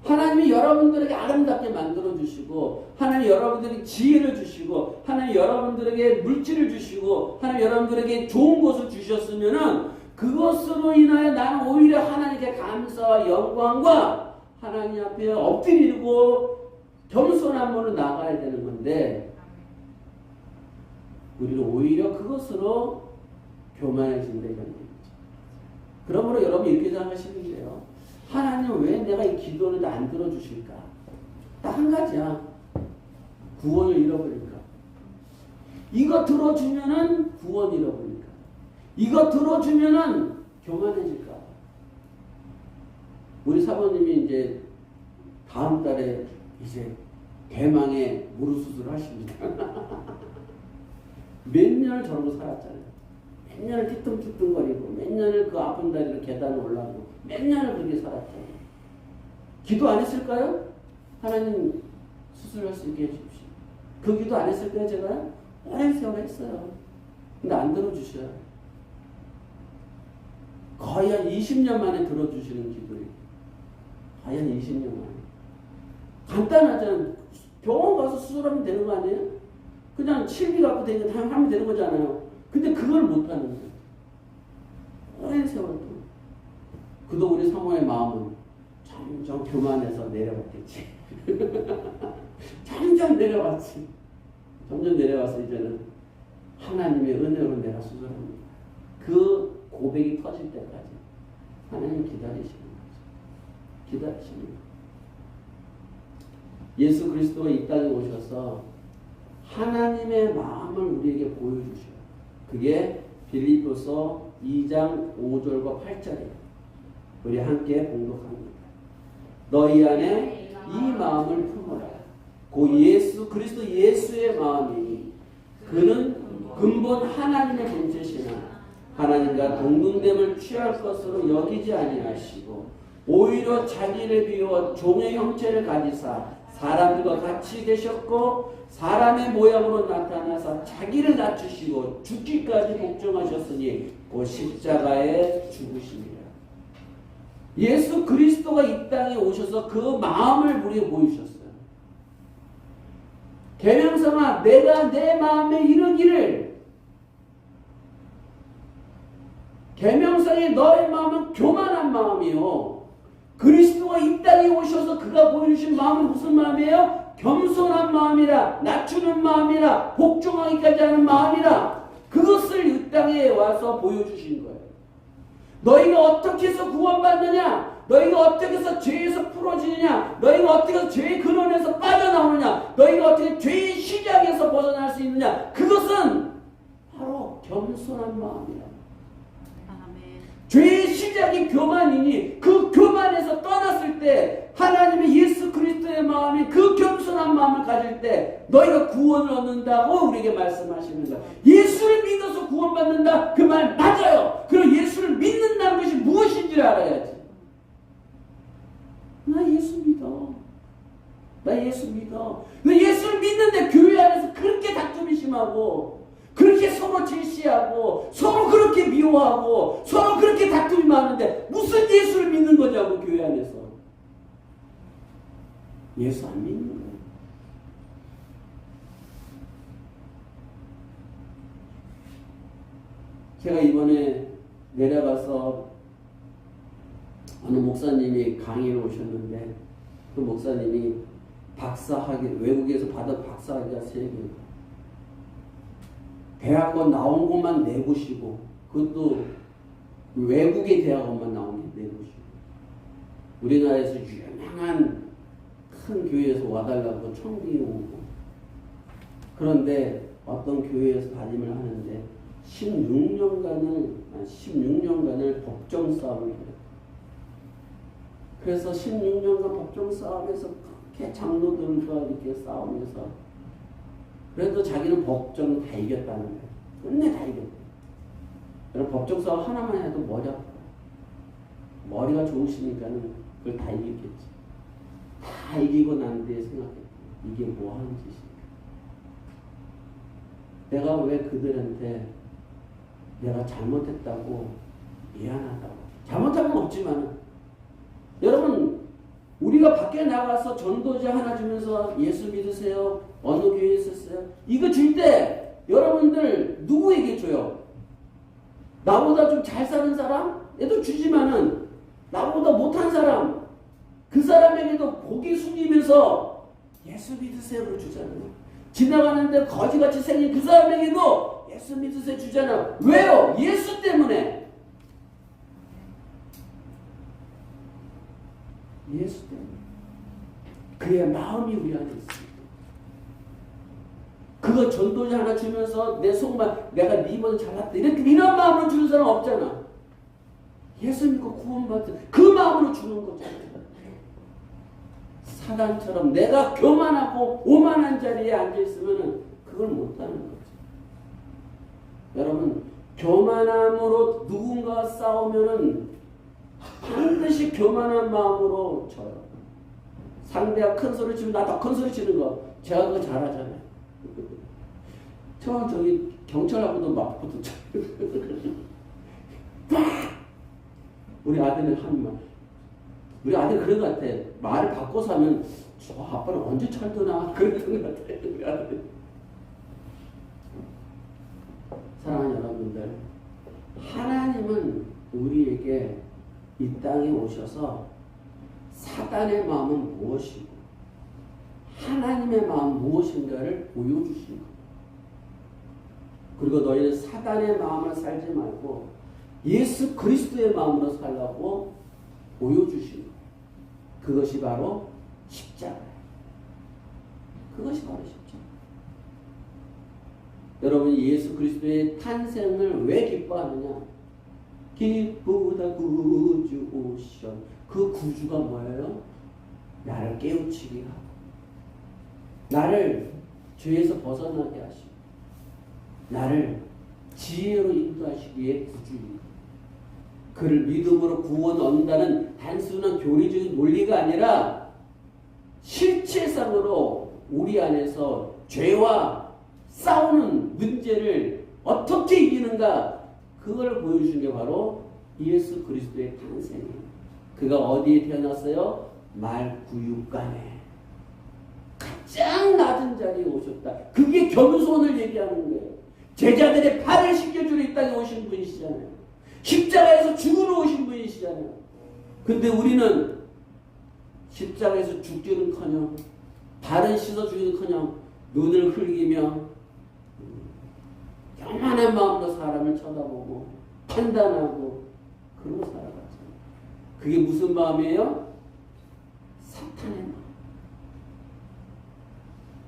하나님이 여러분들에게 아름답게 만들어주시고 하나님이 여러분들에게 지혜를 주시고 하나님이 여러분들에게 물질을 주시고 하나님이 여러분들에게 좋은 것을 주셨으면은 그것으로 인하여 나는 오히려 하나님께 감사와 영광과 하나님 앞에 엎드리고 겸손함으로 나가야 되는 건데 우리는 오히려 그것으로 교만해진다 이런 얘기죠. 그러므로 여러분 이렇게 생각하시는 거예요. 하나님 왜 내가 이 기도를 안 들어주실까? 딱 한 가지야. 구원을 잃어버릴까? 이거 들어주면은 구원 잃어버릴까? 이거 들어주면은 교만해질까? 우리 사모님이 이제 다음 달에 이제 대망의 무릎 수술을 하십니다. 몇 년을 저러고 살았잖아요. 몇 년을 띠뚱띠뚱거리고 몇 년을 그 아픈 다리로 계단을 올라가고 몇 년을 그렇게 살았잖아요. 기도 안 했을까요? 하나님 수술할 수 있게 해주십시오. 그 기도 안 했을까요? 제가 오랜 세월 했어요. 근데 안 들어주셔요. 거의 한 20년 만에 들어주시는 기도예요. 거의 한 20년 만에. 간단하잖아요. 병원 가서 수술하면 되는 거 아니에요? 그냥 실비 갖고 하면 되는 거잖아요. 근데 그걸 못하는 거예요. 오랜 세월 동안. 그도 우리 사모의 마음은 점점 교만해서 내려갔겠지. 점점 내려왔지. 점점 내려와서 이제는 하나님의 은혜로 내가 수술합니다. 그 고백이 터질 때까지 하나님 기다리시는 거죠. 기다리시는 거죠. 예수 그리스도가 이 땅에 오셔서 하나님의 마음을 우리에게 보여주셔요. 그게 빌립보서 2장 5절과 8절이에요. 우리 함께 봉독합니다. 너희 안에 이 마음을 품어라. 고 예수 그리스도 예수의 마음이니 그는 근본 하나님의 본체시나 하나님과 동등됨을 취할 것으로 여기지 아니하시고 오히려 자기를 비워 종의 형체를 가지사 사람들과 같이 계셨고 사람의 모양으로 나타나서 자기를 낮추시고 죽기까지 복종하셨으니 그 십자가에 죽으십니다. 예수 그리스도가 이 땅에 오셔서 그 마음을 우리에게 보여주셨어요. 계명성아 내가 내 마음에 이르기를 계명상의 너의 마음은 교만한 마음이요. 그리스도가 이 땅에 오셔서 그가 보여주신 마음은 무슨 마음이에요? 겸손한 마음이라, 낮추는 마음이라, 복종하기까지 하는 마음이라. 그것을 이 땅에 와서 보여주신 거예요. 너희가 어떻게 해서 구원받느냐? 너희가 어떻게 해서 죄에서 풀어지느냐? 너희가 어떻게 해서 죄의 근원에서 빠져나오느냐? 너희가 어떻게 죄의 시작에서 벗어날 수 있느냐? 그것은 바로 겸손한 마음이야. 아멘. 죄의 시작이 교만이니 그 교만에서 떠났을 때 하나님의 예수 그리스도의 마음이 그 겸손한 마음을 가질 때 너희가 구원을 얻는다고 우리에게 말씀하시는 거야. 예수를 믿어서 구원받는다. 그 말 맞아요. 그리고 예수를 믿는다는 것이 무엇인지를 알아야지. 나 예수 믿어. 나 예수 믿어. 근데 예수를 믿는데 교회 안에서 그렇게 다툼이 심하고 그렇게 서로 질시하고 서로 그렇게 미워하고 서로 그렇게 다툼이 많은데 무슨 예수를 믿는 거냐고 교회 안에서. 예수 안 믿는 거예요. 제가 이번에 내려가서 어느 목사님이 강의를 오셨는데 그 목사님이 박사학위, 외국에서 받은 박사학위가 3개. 대학원 나온 것만 4곳이고 그것도 외국의 대학원만 나온 게 4곳이고 우리나라에서 유명한 큰 교회에서 와달라고 청빙이 오고 그런데 어떤 교회에서 담임을 하는데 16년간을 법정 싸움을 해요. 그래서 16년간 법정 싸움에서 그렇게 장로들과 이렇게 싸우면서 그래도 자기는 법정 다 이겼다는 거예요. 끝내 다 이겼대. 여러분 법정 싸움 하나만 해도 머리 아파. 머리가 좋으시니까는 그걸 다 이겼겠지. 다 이기고 난 뒤에 생각했대. 이게 뭐 하는 짓일까? 내가 왜 그들한테 내가 잘못했다고 미안하다고. 잘못한 건 없지만 여러분 우리가 밖에 나가서 전도자 하나 주면서 예수 믿으세요. 어느 교회에 있었어요? 이거 줄 때 여러분들 누구에게 줘요? 나보다 좀 잘 사는 사람? 애도 주지만은 나보다 못한 사람 그 사람에게도 고개 숙이면서 예수 믿으세요를 주잖아요. 지나가는데 거지같이 생긴 그 사람에게도 예수 믿으세요 주잖아. 왜요? 예수 때문에. 예수 때문에. 그래야 마음이 우리 안에 있습니다. 그거 전도자 하나 주면서 내 속만 내가 니보다 잘났다 이렇게 이런 마음으로 주는 사람 없잖아. 예수 믿고 구원받은 그 마음으로 주는 거잖아. 사단처럼 내가 교만하고 오만한 자리에 앉아있으면 그걸 못하는 거죠. 여러분 교만함으로 누군가와 싸우면은 반드시 교만한 마음으로 져요. 상대가 큰 소리 치면 나 더 큰 소리 치는 거 제가 그거 잘하잖아요. 저기 경찰하고도 막 붙었죠. 우리 아들은 한 말. 우리 아들 그런 것 같아. 말을 바꿔서 하면 저 아빠는 언제 철드나 그랬던 것 같아. 우리 아들. 사랑하는 여러분들, 하나님은 우리에게 이 땅에 오셔서 사단의 마음은 무엇이고 하나님의 마음은 무엇인가를 보여주신 거예요. 그리고 너희는 사단의 마음을 살지 말고 예수 그리스도의 마음으로 살라고 보여주신 거예요. 그것이 바로 십자가예요. 그것이 바로 십자가. 여러분이 예수 그리스도의 탄생을 왜 기뻐하느냐? 기쁘다 구주 오셔. 그 구주가 뭐예요? 나를 깨우치게 하고 나를 죄에서 벗어나게 하시고 나를 지혜로 인도하시기에 구주입니다. 그를 믿음으로 구원 얻는다는 단순한 교리적인 논리가 아니라 실체상으로 우리 안에서 죄와 싸우는 문제를 어떻게 이기는가 그걸 보여주신 게 바로 예수 그리스도의 탄생이에요. 그가 어디에 태어났어요? 말구육간에 가장 낮은 자리에 오셨다. 그게 겸손을 얘기하는 거예요. 제자들의 팔을 씻겨주러 이 땅에 오신 분이시잖아요. 십자가에서 죽으러 오신 분이시잖아요. 근데 우리는 십자가에서 죽기는커녕 발은 씻어주기는커녕 눈을 흘기며 교만한 마음으로 사람을 쳐다보고 판단하고 그러고 살아가죠. 그게 무슨 마음이에요? 사탄의 마음.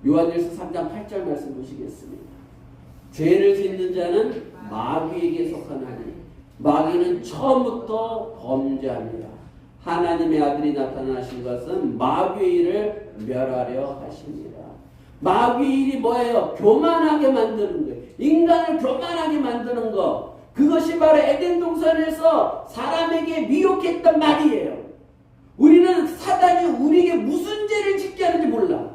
요한일서 3장 8절 말씀 보시겠습니다. 죄를 짓는 자는 마귀에게 속하나니 마귀는 처음부터 범죄합니다. 하나님의 아들이 나타나신 것은 마귀의 일을 멸하려 하십니다. 마귀의 일이 뭐예요? 교만하게 만드는 거예요. 인간을 교만하게 만드는 거. 그것이 바로 에덴 동산에서 사람에게 미혹했던 말이에요. 우리는 사단이 우리에게 무슨 죄를 짓게 하는지 몰라.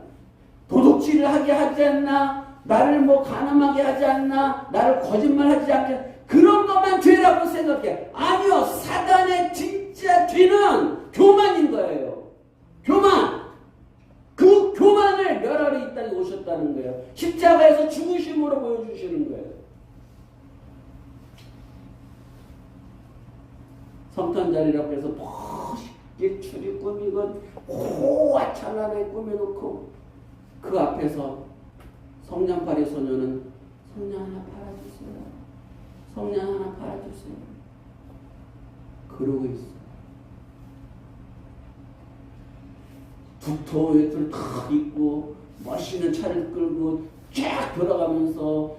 도둑질을 하게 하지 않나? 나를 뭐 가늠하게 하지 않나? 나를 거짓말하지 않게 그런 것만 죄라고 생각해. 아니요. 사단의 진짜 죄는 교만인 거예요. 교만. 그 교만을 멸하러 이 땅에 오셨다는 거예요. 십자가에서 죽으심으로 보여주시는 거예요. 성탄절이라고 해서 멋있게 출입 꾸미고 호화찬란하게 꾸며놓고 그 앞에서 성냥팔이 소녀는 성냥 하나 팔아주세요. 성냥 하나 팔아주세요. 그러고 있어요. 두터운 외투를 탁 입고 멋있는 차를 끌고 쫙 들어가면서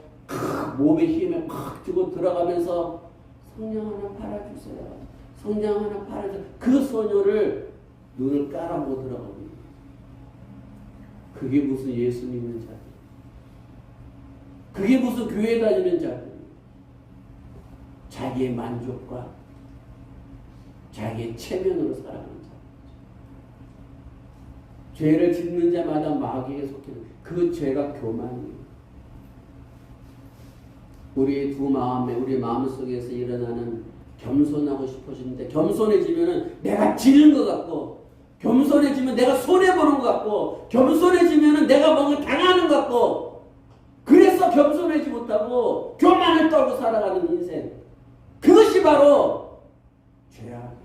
몸에 힘을 팍 주고 들어가면서 성냥 하나 팔아주세요. 성냥 하나 팔아주세요. 그 소녀를 눈을 깔아보고 들어갑니다. 그게 무슨 예수 믿는 자들. 그게 무슨 교회 다니는 자들. 자기의 만족과 자기의 체면으로 살아가는 자. 죄를 짓는 자마다 마귀에 속해는 그 죄가 교만이에요. 우리의 두 마음에 우리 마음속에서 일어나는 겸손하고 싶어지는데 겸손해지면은 내가 지는 것 같고 겸손해지면 내가 손해보는 것 같고 겸손해지면은 내가 뭔가 당하는 것 같고 그래서 겸손하지 못하고 교만을 떨고 살아가는 인생. 그것이 바로 죄악이에요.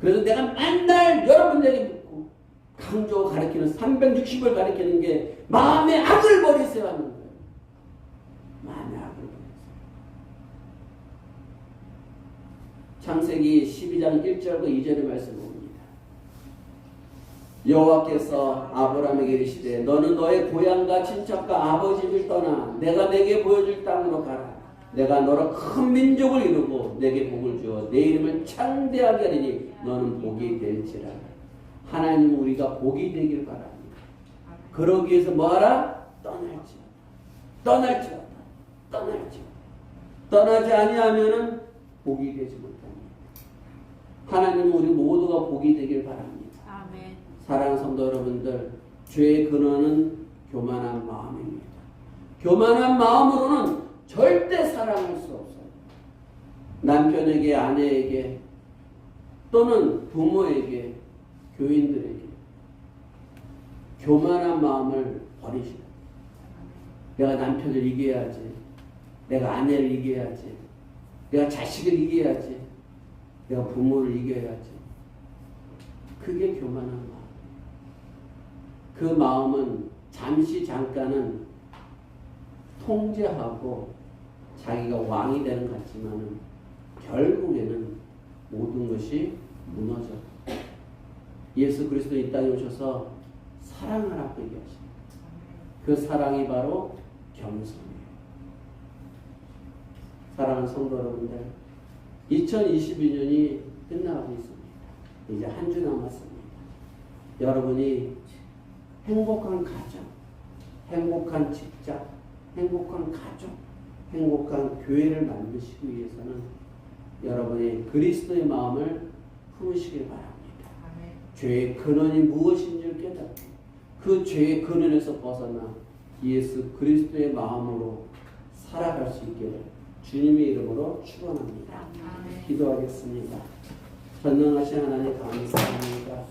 그래서 내가 맨날 여러분에게 묻고 강조 가르치는 360을 가르치는 게 마음의 악을 버리세요 하는 거예요. 마음의 악을 버리세요. 창세기 12장 1절과 2절의 말씀 봅니다. 여호와께서 아브라함에게 이르시되 너는 너의 고향과 친척과 아버지 집을 떠나 내가 내게 보여줄 땅으로 가라. 내가 너로 큰 민족을 이루고 내게 복을 주어 내 이름을 창대하게 하리니 너는 복이 될지라. 하나님은 우리가 복이 되길 바랍니다. 그러기 위해서 뭐하라? 떠날지어다. 떠나지 아니하면은 복이 되지 못합니다. 하나님은 우리 모두가 복이 되길 바랍니다. 아멘. 사랑하는 성도 여러분들, 죄의 근원은 교만한 마음입니다. 교만한 마음으로는 절대 사랑할 수 없어요. 남편에게, 아내에게, 또는 부모에게, 교인들에게 교만한 마음을 버리시라. 내가 남편을 이겨야지. 내가 아내를 이겨야지. 내가 자식을 이겨야지. 내가 부모를 이겨야지. 그게 교만한 마음. 그 마음은 잠깐은 통제하고 자기가 왕이 되는 것 같지만은 결국에는 모든 것이 무너져요. 예수 그리스도 이 땅에 오셔서 사랑하라고 얘기하십니다. 그 사랑이 바로 겸손이에요. 사랑하는 성도 여러분들, 2022년이 끝나가고 있습니다. 이제 한 주 남았습니다. 여러분이 행복한 가정, 행복한 직장, 행복한 가족, 행복한 교회를 만드시기 위해서는 여러분이 그리스도의 마음을 품으시길 바랍니다. 아멘. 죄의 근원이 무엇인지를 깨닫고 그 죄의 근원에서 벗어나 예수 그리스도의 마음으로 살아갈 수 있기를 주님의 이름으로 축원합니다. 아멘. 기도하겠습니다. 전능하신 하나님 감사합니다.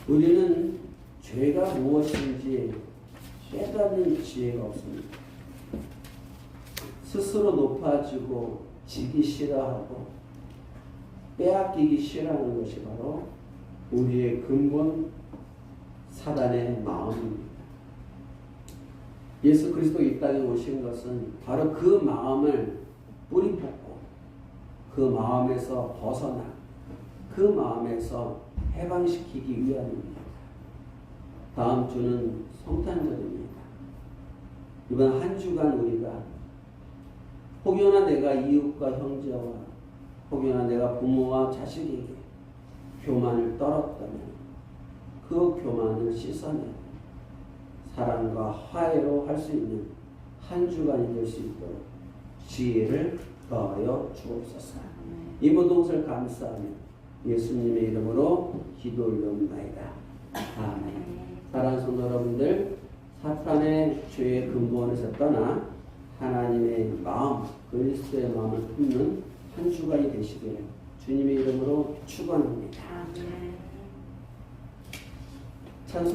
우리는 죄가 무엇인지 깨닫는 지혜가 없습니다. 스스로 높아지고 지기 싫어하고 빼앗기기 싫어하는 것이 바로 우리의 근본 사단의 마음입니다. 예수 그리스도 이 땅에 오신 것은 바로 그 마음을 뿌리 뽑고 그 마음에서 벗어나 그 마음에서 해방시키기 위함입니다. 다음 주는 성탄절입니다. 이번 한 주간 우리가 혹여나 내가 이웃과 형제와 혹여나 내가 부모와 자식에게 교만을 떨었다면 그 교만을 씻어내고 사랑과 화해로 할 수 있는 한 주간이 될 수 있도록 지혜를 더하여 주옵소서. 이 모든 것을 감사하며 예수님의 이름으로 기도 올려옵나이다. 아멘. 사랑하는 성도 여러분들, 사탄의 죄의 근본에서 떠나 하나님의 마음, 그리스도의 마음을 품는 한 주간이 되시기를 주님의 이름으로 축원합니다. 아멘. 찬송